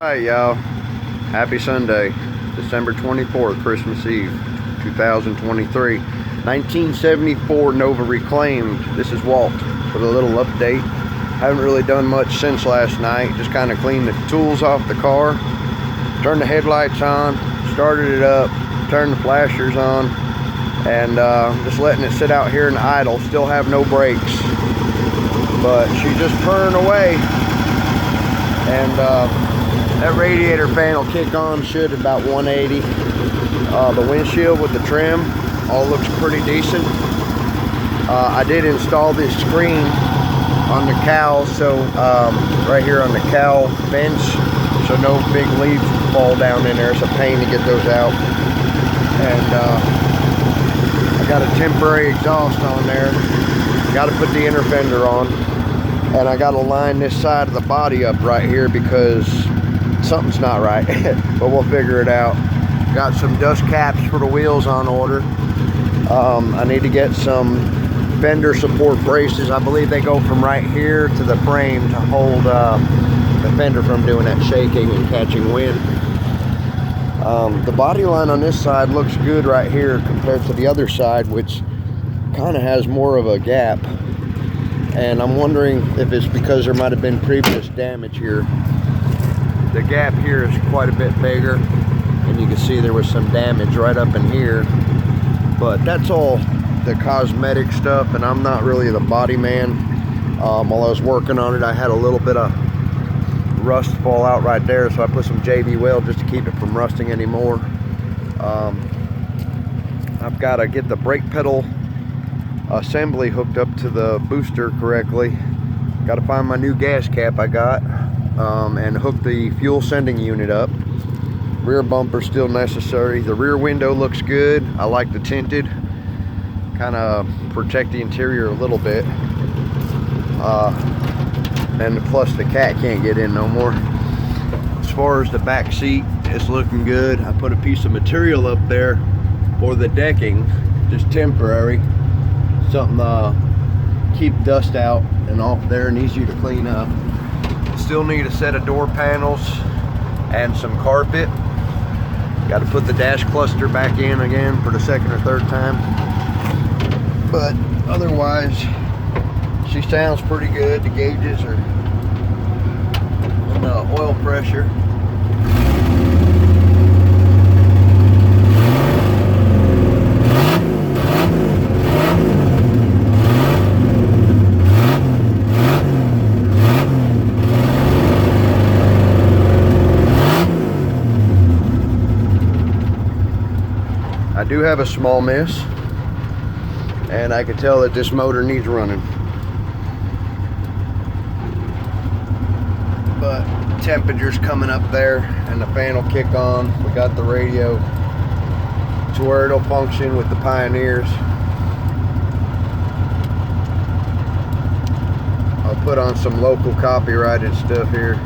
Hi y'all, happy Sunday, December 24th, Christmas Eve, 2023, 1974 Nova Reclaimed. This is Walt with a little update. Haven't really done much since last night, just kind of cleaned the tools off the car, turned the headlights on, started it up, turned the flashers on, and just letting it sit out here and idle. Still have no brakes, but she's just purring away. And that radiator fan will kick on, should about 180. The windshield with the trim all looks pretty decent. I did install this screen on the cowl, so right here on the cowl vents, so no big leaves fall down in there. It's a pain to get those out. And I got a temporary exhaust on there. Got to put the inner fender on, and I got to line this side of the body up right here because something's not right, but we'll figure it out. Got some dust caps for the wheels on order. I need to get some fender support braces. I believe they go from right here to the frame to hold the fender from doing that shaking and catching wind. The body line on this side looks good right here compared to the other side, which kind of has more of a gap, and I'm wondering if it's because there might have been previous damage here. The gap here is quite a bit bigger, and you can see there was some damage right up in here, but that's all the cosmetic stuff, and I'm not really the body man. While I was working on it, I had a little bit of rust fall out right there, so I put some JB Weld just to keep it from rusting anymore. I've got to get the brake pedal assembly hooked up to the booster correctly. Got to find my new gas cap I got, and hook the fuel sending unit up. Rear bumper still necessary. The rear window looks good. I like the tinted, kind of protect the interior a little bit, and plus the cat can't get in no more. As far as the back seat, it's looking good. I put a piece of material up there for the decking, just temporary, something keep dust out and off there and easier to clean up. Still need a set of door panels and some carpet. Got to put the dash cluster back in again for the second or third time. But otherwise, she sounds pretty good. The gauges are on the oil pressure. I do have a small miss, and I can tell that this motor needs running. But temperature's coming up there, and the fan will kick on. We got the radio to where it'll function with the Pioneers. I'll put on some local copyrighted stuff here.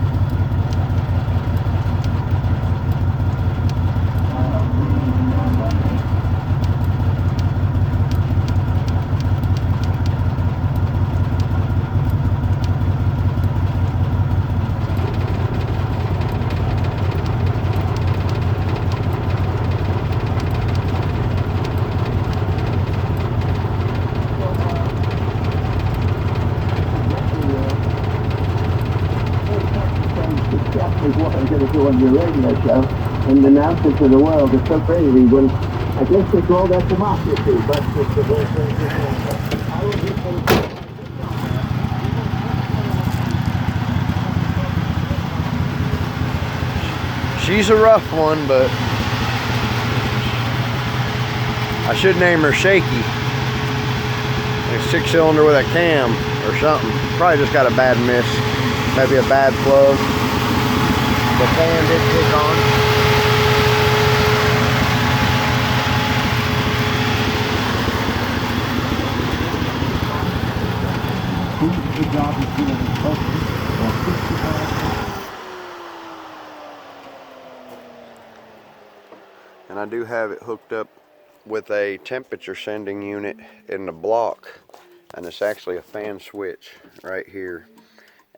Is what I'm going to do on your radio show and announce it to the world. It's so crazy. When I guess it's all that democracy, but it's the whole thing. I will just She's a rough one, but I should name her Shaky. A 6-cylinder with a cam or something. Probably just got a bad miss. Maybe a bad plug. The fan did kick on. the job is doing focus or 65. And I do have it hooked up with a temperature sending unit in the block, and it's actually a fan switch right here.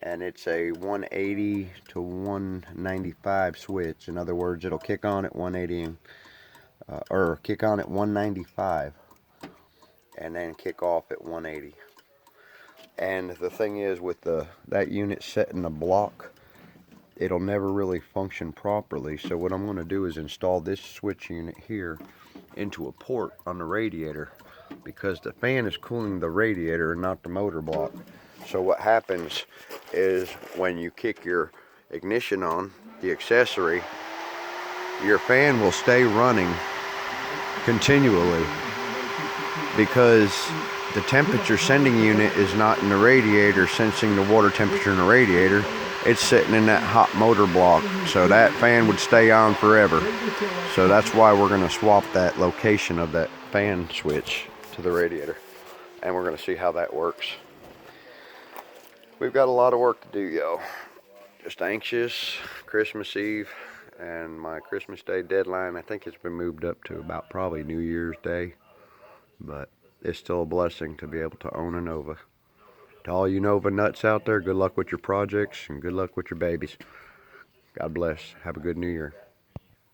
and it's a 180 to 195 switch. In other words, it'll kick on at 180 and or kick on at 195 and then kick off at 180. And the thing is, with that unit set in the block, it'll never really function properly. So what I'm going to do is install this switch unit here into a port on the radiator, because the fan is cooling the radiator and not the motor block. So what happens is, when you kick your ignition on, the accessory, your fan will stay running continually, because the temperature sending unit is not in the radiator sensing the water temperature in the radiator. It's sitting in that hot motor block, so that fan would stay on forever. So that's why we're going to swap that location of that fan switch to the radiator, and we're going to see how that works. We've got a lot of work to do, yo. Just anxious. Christmas Eve and my Christmas Day deadline, I think it's been moved up to about probably New Year's Day, but it's still a blessing to be able to own a Nova. To all you Nova nuts out there, good luck with your projects and good luck with your babies. God bless. Have a good New Year.